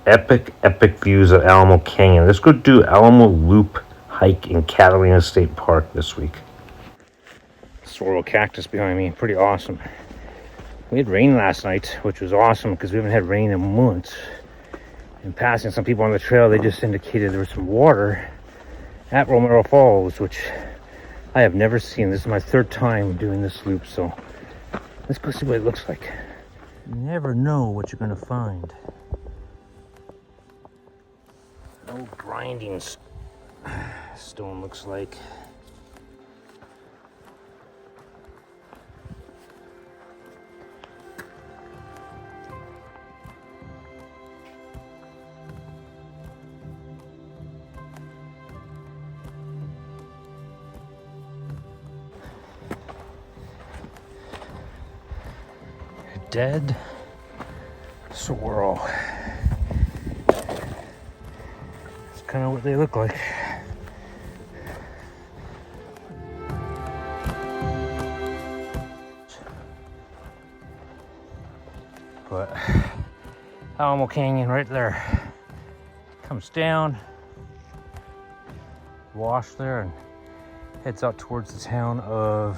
epic views of Alamo Canyon. Let's go do Alamo Loop hike in Catalina State Park this week. Sorrel cactus behind me, pretty awesome. We had rain last night, which was awesome because we haven't had rain in months. And passing some people on the trail, they just indicated there was some water at Romero Falls, which I have never seen. This is my third time doing this loop, so let's go see what it looks like. You never know what you're gonna find. No grinding stone looks like. Dead sorrel. That's kind of what they look like. But Alamo Canyon right there comes down, wash there, and heads out towards the town of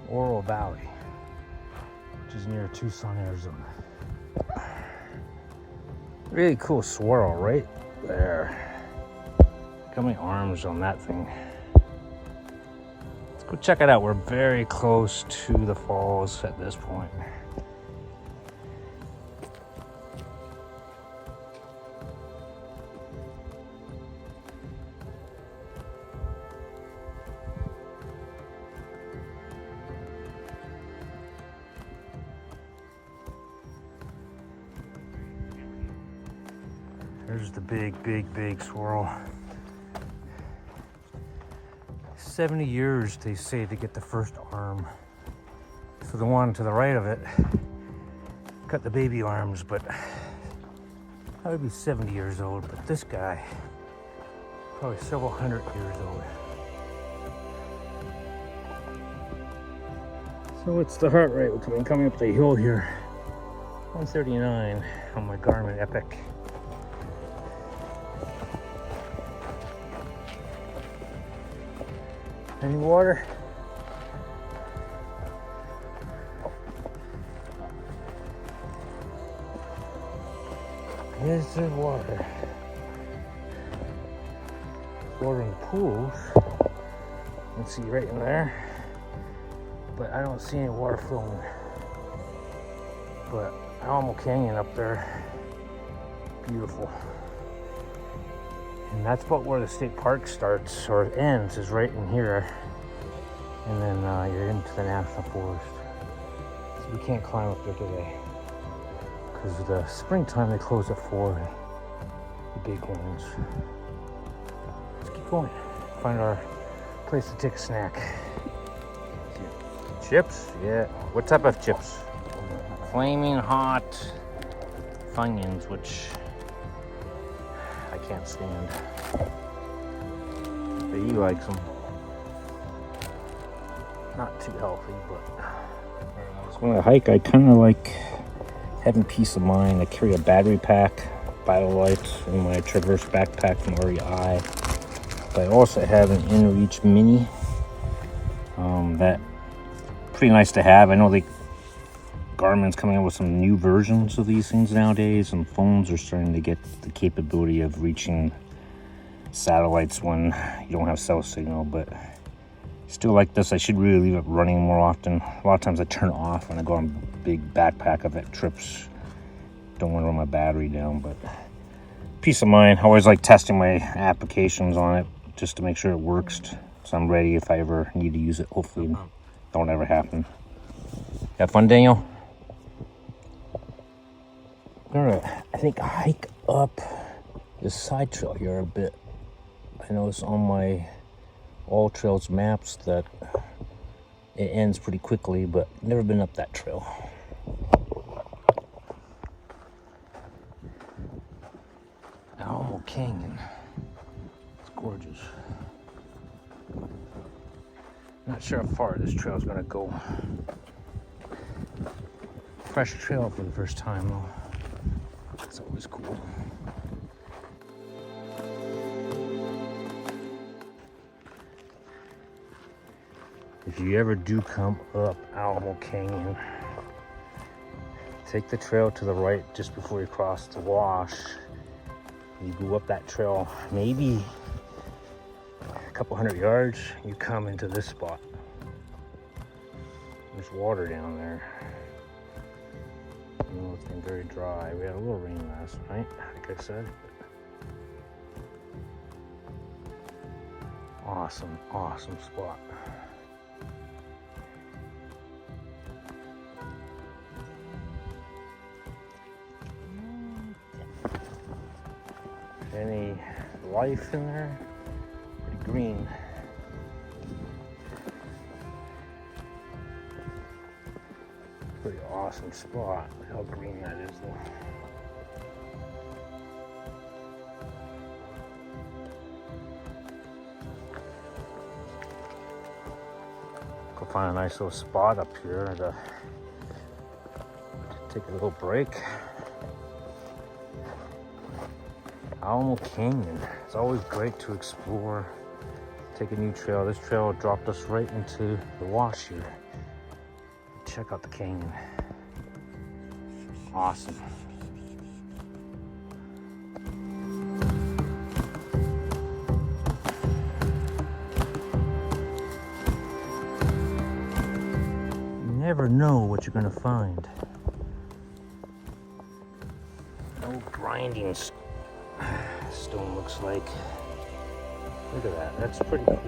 Oro Valley, which is near Tucson, Arizona. Really cool swirl right there. Look how many arms on that thing. Let's go check it out. We're very close to the falls at this point. There's the big swirl. 70 years, they say, to get the first arm. So the one to the right of it got the baby arms, but I would be 70 years old. But this guy, probably several hundred years old. So it's the heart rate coming up the hill here. 139 on my Garmin Epic. Any water? Is there water? Water in the pools. You can see right in there. But I don't see any water flowing. But Alamo Canyon up there, beautiful. And that's about where the state park starts or ends, is right in here. And then you're into the national forest. So we can't climb up there today. Because the springtime they close at 4, the bighorns. Let's keep going. Find our place to take a snack. Chips? Yeah. What type of chips? Flaming hot Funyuns, which I can't stand. But he likes them. Not too healthy, but. So when I hike, I kind of like having peace of mind. I carry a battery pack, BioLite in my Traverse backpack from REI. But I also have an InReach Mini. That pretty nice to have. I know Garmin's coming out with some new versions of these things nowadays, and phones are starting to get the capability of reaching satellites when you don't have cell signal. But still like this, I should really leave it running more often. A lot of times I turn it off when I go on big backpack event trips. Don't want to run my battery down, but peace of mind. I always like testing my applications on it just to make sure it works, so I'm ready if I ever need to use it. Hopefully don't ever happen. Have fun, Daniel? I'm gonna, I think, hike up this side trail here a bit. I noticed on my All Trails maps that it ends pretty quickly, but never been up that trail. Alamo Canyon. It's gorgeous. Not sure how far this trail is gonna go. Fresh trail for the first time though. It's always cool. if you ever do come up Alamo Canyon, take the trail to the right just before you cross the wash. You go up that trail, maybe a couple hundred yards, you come into this spot. There's water down there. You know, it's been very dry. We had a little rain last night, like I said. Awesome, awesome spot. Any life in there? Pretty green. Pretty awesome spot. Look how green that is though. Go find a nice little spot up here to take a little break. Alamo Canyon. It's always great to explore, take a new trail. This trail dropped us right into the wash here. Check out the canyon. Awesome. You never know what you're gonna find. No grinding stone looks like. Look at that, that's pretty cool.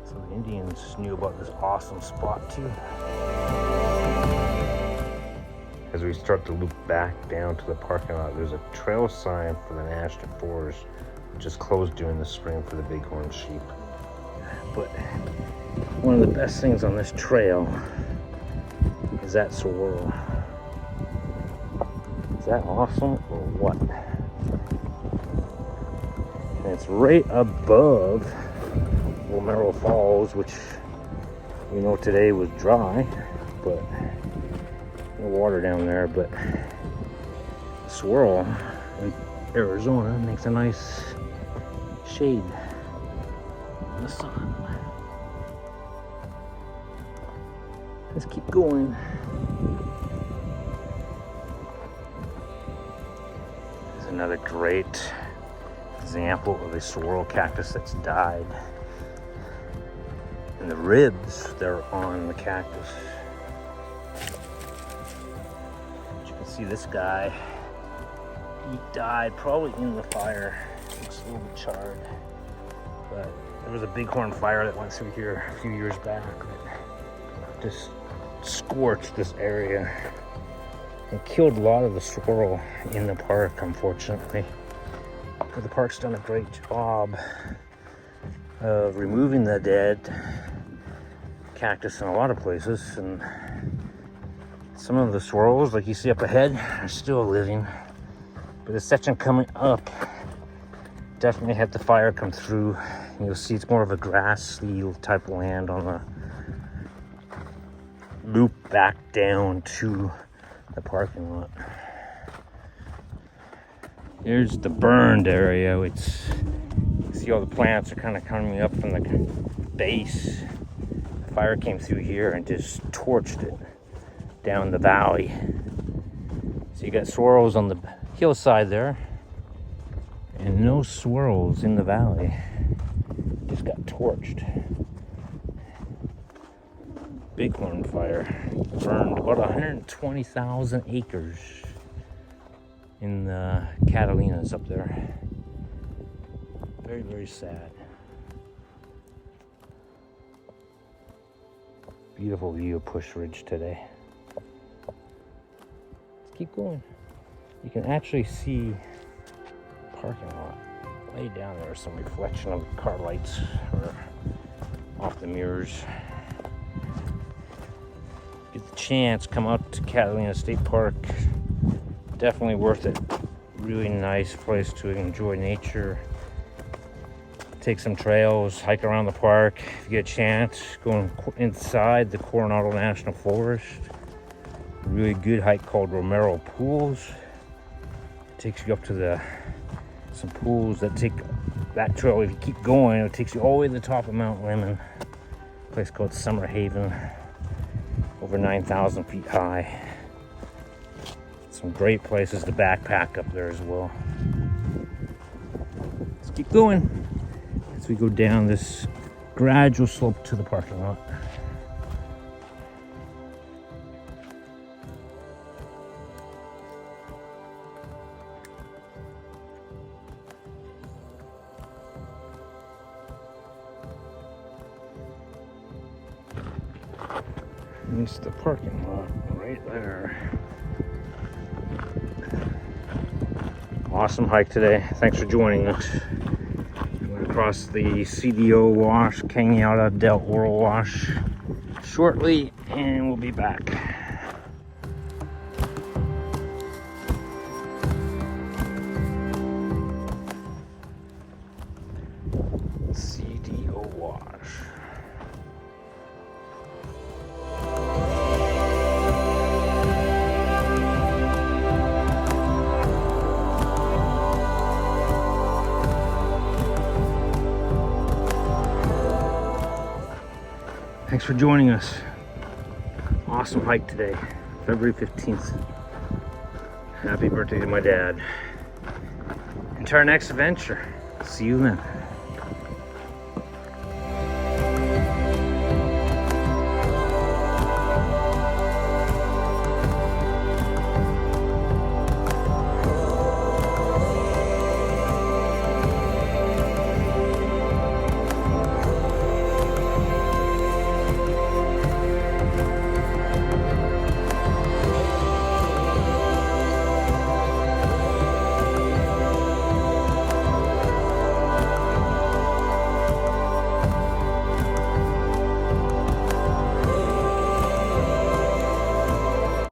So the Indians knew about this awesome spot too. As we start to loop back down to the parking lot, there's a trail sign for the National Forest, which is closed during the spring for the Bighorn sheep. But one of the best things on this trail is that swirl. Is that awesome or what? And it's right above Romero Falls, which we know today was dry, but no water down there. But the swirl in Arizona makes a nice shade in the sun. Let's keep going. There's another great example of a swirl cactus that's died. And the ribs that are on the cactus. As you can see, this guy, he died probably in the fire. Looks a little bit charred. But there was a bighorn fire that went through here a few years back that just scorched this area and killed a lot of the squirrel in the park, unfortunately. But the park's done a great job of removing the dead cactus in a lot of places, and some of the squirrels, like you see up ahead, are still living. But the section coming up definitely had the fire come through. You'll see it's more of a grassy type of land on the loop back down to the parking lot. Here's the burned area. It's, you see all the plants are kind of coming up from the base. The fire came through here and just torched it down the valley. So you got swirls on the hillside there and no swirls in the valley. Just got torched. Bighorn fire burned about 120,000 acres in the Catalinas up there. Very, very sad. Beautiful view of Pusch Ridge today. Let's keep going. You can actually see the parking lot way down there. Some reflection of car lights or off the mirrors. Get the chance, come out to Catalina State Park. Definitely worth it. Really nice place to enjoy nature. Take some trails, hike around the park. If you get a chance, go inside the Coronado National Forest. A really good hike called Romero Falls. Takes you up to the some pools that take that trail. If you keep going, it takes you all the way to the top of Mount Lemmon, a place called Summer Haven, over 9,000 feet high. Some great places to backpack up there as well. Let's keep going as we go down this gradual slope to the parking lot. It's the parking lot right there. Awesome hike today. Thanks for joining us. We're going to cross the CDO wash, Kenyatta Del Oro wash shortly, and we'll be back. CDO wash. Thanks for joining us. Awesome hike today, February 15th. Happy birthday to my dad. Until our next adventure. See you then.